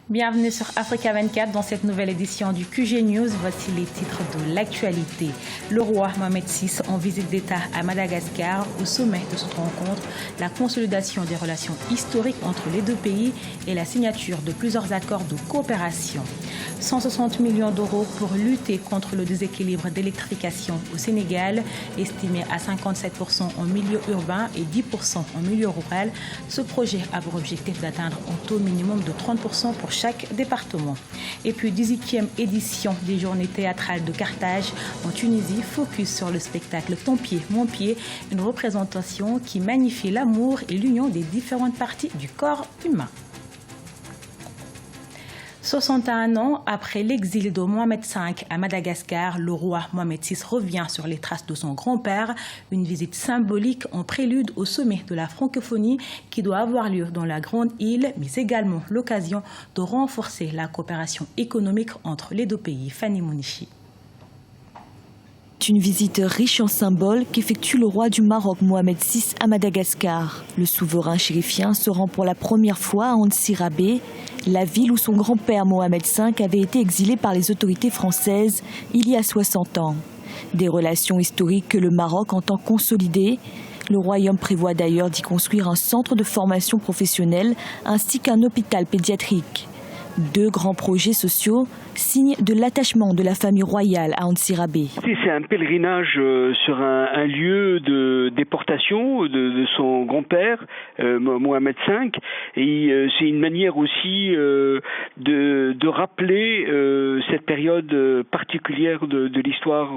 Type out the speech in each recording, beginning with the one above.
Bienvenue sur Africa 24 dans cette nouvelle édition du QG News. Voici les titres de l'actualité. Le roi Mohamed VI en visite d'État à Madagascar. Au sommet de cette rencontre, la consolidation des relations historiques entre les deux pays et la signature de plusieurs accords de coopération. 160 millions d'euros pour lutter contre le déséquilibre d'électrification au Sénégal, estimé à 57% en milieu urbain et 10% en milieu rural. Ce projet a pour objectif d'atteindre un taux minimum de 30% pour chaque département. Et puis 18e édition des Journées théâtrales de Carthage en Tunisie, focus sur le spectacle Ton pied, mon pied, une représentation qui magnifie l'amour et l'union des différentes parties du corps humain. 61 ans après l'exil de Mohamed V à Madagascar, le roi Mohamed VI revient sur les traces de son grand-père. Une visite symbolique en prélude au sommet de la francophonie qui doit avoir lieu dans la Grande Île, mais également l'occasion de renforcer la coopération économique entre les deux pays. Fanny Mounichi. Une visite riche en symboles qu'effectue le roi du Maroc Mohamed VI à Madagascar. Le souverain chérifien se rend pour la première fois à Antsirabe, la ville où son grand-père Mohamed V avait été exilé par les autorités françaises il y a 60 ans. Des relations historiques que le Maroc entend consolider. Le royaume prévoit d'ailleurs d'y construire un centre de formation professionnelle ainsi qu'un hôpital pédiatrique. Deux grands projets sociaux signe de l'attachement de la famille royale à Antsirabe. C'est un pèlerinage sur un lieu de déportation de son grand-père, Mohamed V. Et c'est une manière aussi de rappeler cette période particulière de l'histoire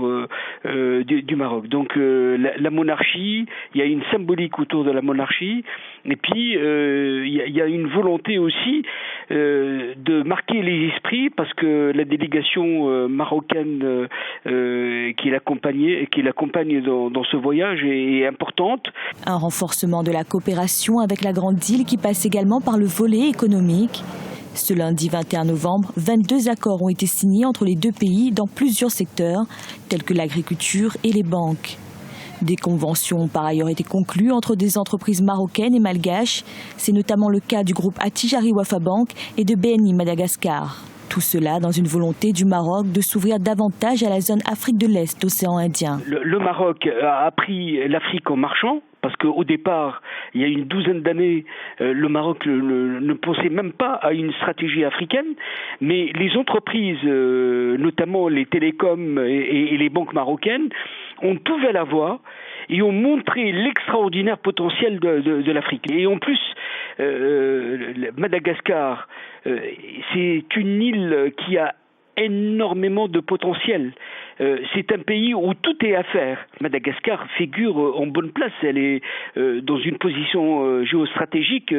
du Maroc. Donc la monarchie, il y a une symbolique autour de la monarchie. Et puis il y a une volonté aussi de marquer les esprits parce que la délégation marocaine qui l'accompagne dans ce voyage est importante. Un renforcement de la coopération avec la Grande Île qui passe également par le volet économique. Ce lundi 21 novembre, 22 accords ont été signés entre les deux pays dans plusieurs secteurs, tels que l'agriculture et les banques. Des conventions ont par ailleurs été conclues entre des entreprises marocaines et malgaches. C'est notamment le cas du groupe Attijari Wafa Bank et de BNI Madagascar. Tout cela dans une volonté du Maroc de s'ouvrir davantage à la zone Afrique de l'Est, océan Indien. Le Maroc a appris l'Afrique en marchant. Parce qu'au départ, il y a une douzaine d'années, le Maroc ne pensait même pas à une stratégie africaine, mais les entreprises, notamment les télécoms et les banques marocaines, ont ouvert la voie et ont montré l'extraordinaire potentiel de l'Afrique. Et en plus, Madagascar, c'est une île qui a énormément de potentiel. C'est un pays où tout est à faire. Madagascar figure en bonne place. Elle est dans une position géostratégique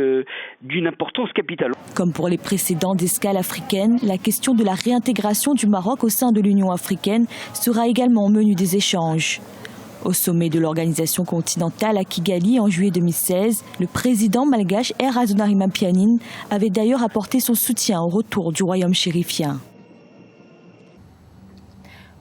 d'une importance capitale. Comme pour les précédentes escales africaines, la question de la réintégration du Maroc au sein de l'Union africaine sera également au menu des échanges. Au sommet de l'organisation continentale à Kigali en juillet 2016, le président malgache Razonarima-Pianine avait d'ailleurs apporté son soutien au retour du royaume chérifien.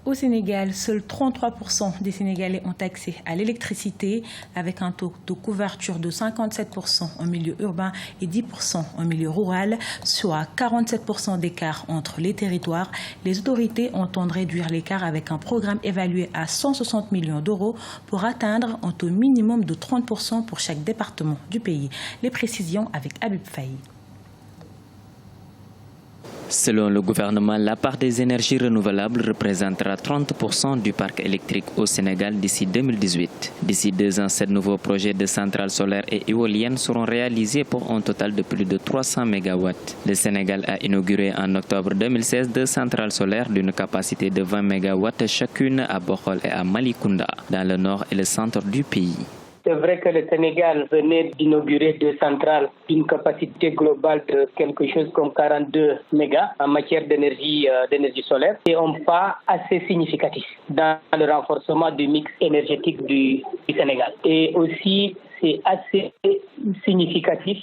Au Sénégal, seuls 33% des Sénégalais ont accès à l'électricité avec un taux de couverture de 57% en milieu urbain et 10% en milieu rural, soit 47% d'écart entre les territoires. Les autorités entendent réduire l'écart avec un programme évalué à 160 millions d'euros pour atteindre un taux minimum de 30% pour chaque département du pays. Les précisions avec Habib Faye. Selon le gouvernement, la part des énergies renouvelables représentera 30% du parc électrique au Sénégal d'ici 2018. D'ici 2 ans, 7 nouveaux projets de centrales solaires et éoliennes seront réalisés pour un total de plus de 300 MW. Le Sénégal a inauguré en octobre 2016 2 centrales solaires d'une capacité de 20 MW chacune à Bokhol et à Malikounda, dans le nord et le centre du pays. C'est vrai que le Sénégal venait d'inaugurer 2 centrales d'une capacité globale de quelque chose comme 42 mégas en matière d'énergie solaire. C'est un pas assez significatif dans le renforcement du mix énergétique du Sénégal. Et aussi, c'est assez significatif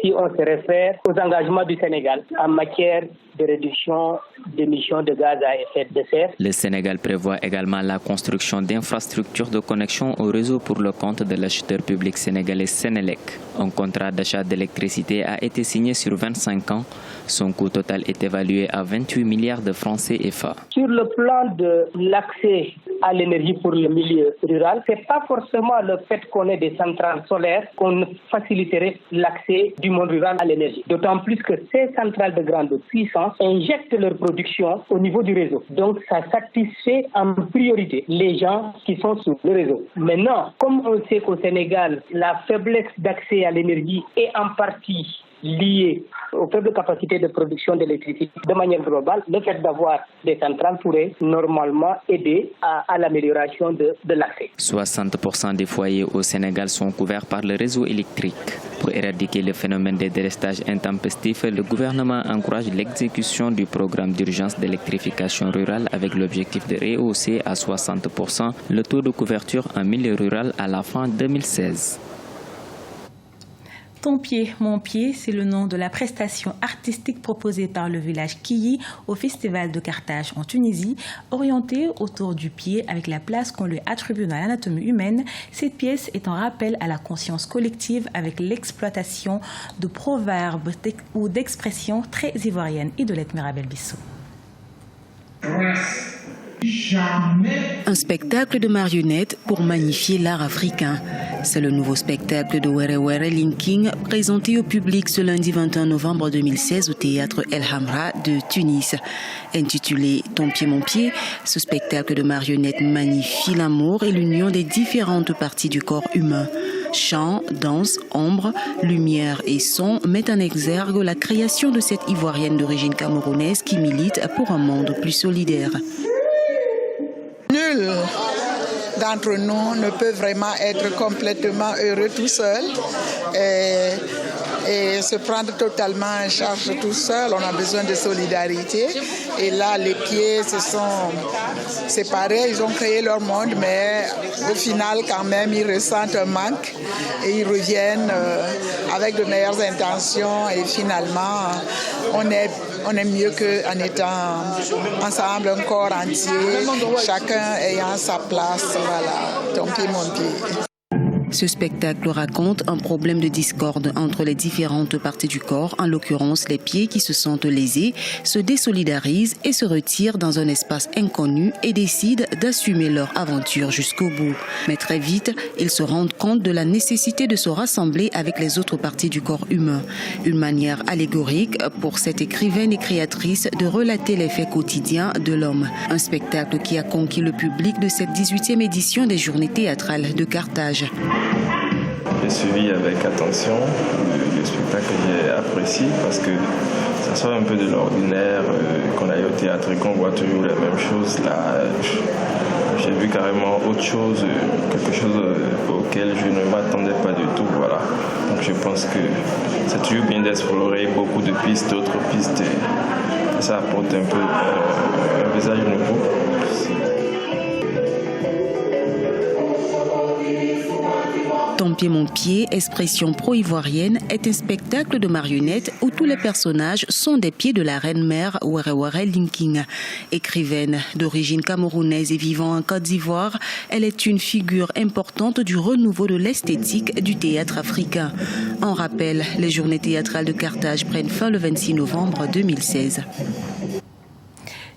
si on se réfère aux engagements du Sénégal en matière de réduction d'émissions de gaz à effet de serre. Le Sénégal prévoit également la construction d'infrastructures de connexion au réseau pour le compte de l'acheteur public sénégalais Sénélec. Un contrat d'achat d'électricité a été signé sur 25 ans. Son coût total est évalué à 28 milliards de francs CFA. Sur le plan de l'accès à l'énergie pour le milieu rural, ce n'est pas forcément le fait qu'on ait des centrales solaires qu'on faciliterait l'accès du monde rural à l'énergie. D'autant plus que ces centrales de grande puissance injectent leur production au niveau du réseau. Donc ça satisfait en priorité les gens qui sont sur le réseau. Maintenant, comme on sait qu'au Sénégal, la faiblesse d'accès à l'énergie est en partie liée aux faibles capacités de production d'électricité de manière globale, le fait d'avoir des centrales pourrait normalement aider à l'amélioration de l'accès. 60% des foyers au Sénégal sont couverts par le réseau électrique. Pour éradiquer le phénomène des délestages intempestifs, le gouvernement encourage l'exécution du programme d'urgence d'électrification rurale avec l'objectif de rehausser à 60% le taux de couverture en milieu rural à la fin 2016. Ton pied, mon pied, c'est le nom de la prestation artistique proposée par le village Kiyi au Festival de Carthage en Tunisie. Orientée autour du pied avec la place qu'on lui attribue dans l'anatomie humaine, cette pièce est un rappel à la conscience collective avec l'exploitation de proverbes ou d'expressions très ivoiriennes. Idolette Mirabel Bissou. Un spectacle de marionnettes pour magnifier l'art africain. C'est le nouveau spectacle de Were Were Linking présenté au public ce lundi 21 novembre 2016 au théâtre El Hamra de Tunis. Intitulé Ton pied, mon pied, ce spectacle de marionnettes magnifie l'amour et l'union des différentes parties du corps humain. Chant, danse, ombre, lumière et son mettent en exergue la création de cette Ivoirienne d'origine camerounaise qui milite pour un monde plus solidaire. Nul d'entre nous ne peut vraiment être complètement heureux tout seul et se prendre totalement en charge tout seul. On a besoin de solidarité. Et là, les pieds se sont séparés, ils ont créé leur monde, mais au final, quand même, ils ressentent un manque et ils reviennent avec de meilleures intentions. Et finalement, on est mieux qu'en étant ensemble, un corps entier, chacun ayant sa place. Voilà, ton pied, mon pied. Ce spectacle raconte un problème de discorde entre les différentes parties du corps, en l'occurrence les pieds qui se sentent lésés, se désolidarisent et se retirent dans un espace inconnu et décident d'assumer leur aventure jusqu'au bout. Mais très vite, ils se rendent compte de la nécessité de se rassembler avec les autres parties du corps humain. Une manière allégorique pour cette écrivaine et créatrice de relater les faits quotidiens de l'homme. Un spectacle qui a conquis le public de cette 18e édition des Journées théâtrales de Carthage. J'ai suivi avec attention le spectacle, j'ai apprécié parce que ça sort un peu de l'ordinaire, qu'on aille au théâtre et qu'on voit toujours les mêmes choses. Là, j'ai vu carrément autre chose, quelque chose auquel je ne m'attendais pas du tout. Voilà. Donc je pense que c'est toujours bien d'explorer beaucoup de pistes, d'autres pistes. Et ça apporte un peu un visage nouveau. Ton pied, mon pied, expression pro-ivoirienne, est un spectacle de marionnettes où tous les personnages sont des pieds de la reine-mère Were Were Linking. Écrivaine d'origine camerounaise et vivant en Côte d'Ivoire, elle est une figure importante du renouveau de l'esthétique du théâtre africain. En rappel, les Journées théâtrales de Carthage prennent fin le 26 novembre 2016.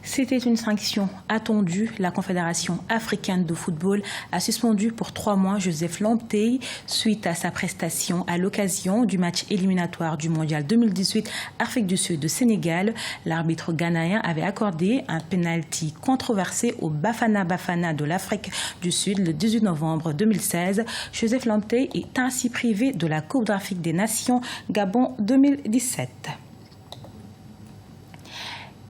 C'était une sanction attendue. La Confédération africaine de football a suspendu pour 3 mois Joseph Lamptey suite à sa prestation à l'occasion du match éliminatoire du Mondial 2018 Afrique du Sud de Sénégal. L'arbitre ghanéen avait accordé un penalty controversé au Bafana Bafana de l'Afrique du Sud le 18 novembre 2016. Joseph Lamptey est ainsi privé de la Coupe d'Afrique des Nations Gabon 2017.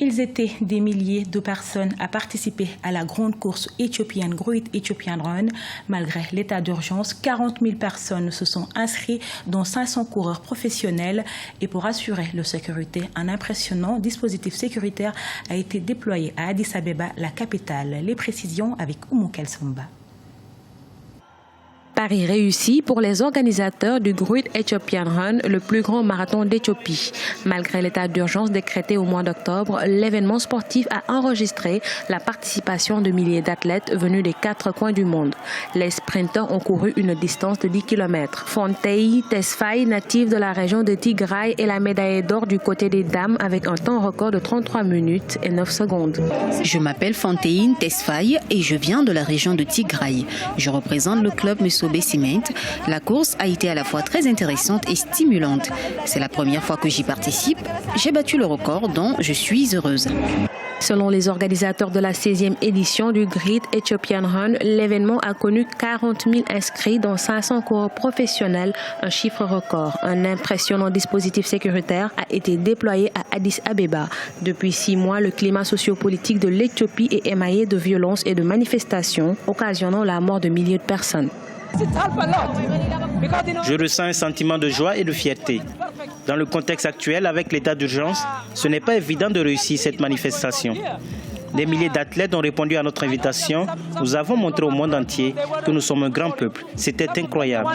Ils étaient des milliers de personnes à participer à la grande course éthiopienne Great Ethiopian Run. Malgré l'état d'urgence, 40 000 personnes se sont inscrites, dont 500 coureurs professionnels. Et pour assurer leur sécurité, un impressionnant dispositif sécuritaire a été déployé à Addis Abeba, la capitale. Les précisions avec Oumou Kelsomba. Pari réussi pour les organisateurs du Great Ethiopian Run, le plus grand marathon d'Éthiopie. Malgré l'état d'urgence décrété au mois d'octobre, l'événement sportif a enregistré la participation de milliers d'athlètes venus des 4 coins du monde. Les sprinteurs ont couru une distance de 10 km. Fontei Tesfaye, native de la région de Tigray, est la médaille d'or du côté des dames avec un temps record de 33 minutes et 9 secondes. Je m'appelle Fontei Tesfaye et je viens de la région de Tigray. Je représente le club Mesobe Cement. La course a été à la fois très intéressante et stimulante. C'est la première fois que j'y participe. J'ai battu le record dont je suis heureuse. Selon les organisateurs de la 16e édition du Great Ethiopian Run, l'événement a connu 40 000 inscrits dont 500 coureurs professionnels, un chiffre record. Un impressionnant dispositif sécuritaire a été déployé à Addis Abeba. Depuis 6 mois, le climat sociopolitique de l'Éthiopie est émaillé de violences et de manifestations, occasionnant la mort de milliers de personnes. Je ressens un sentiment de joie et de fierté. Dans le contexte actuel, avec l'état d'urgence, ce n'est pas évident de réussir cette manifestation. Des milliers d'athlètes ont répondu à notre invitation. Nous avons montré au monde entier que nous sommes un grand peuple. C'était incroyable.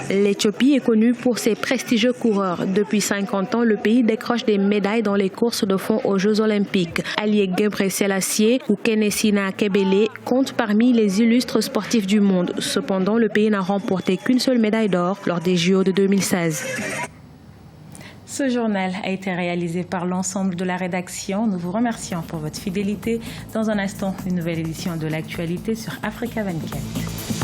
L'Éthiopie est connue pour ses prestigieux coureurs. Depuis 50 ans, le pays décroche des médailles dans les courses de fond aux Jeux Olympiques. Haile Gebrselassie ou Kenessina Kebele comptent parmi les illustres sportifs du monde. Cependant, le pays n'a remporté qu'une seule médaille d'or lors des JO de 2016. Ce journal a été réalisé par l'ensemble de la rédaction. Nous vous remercions pour votre fidélité. Dans un instant, une nouvelle édition de l'actualité sur Africa 24.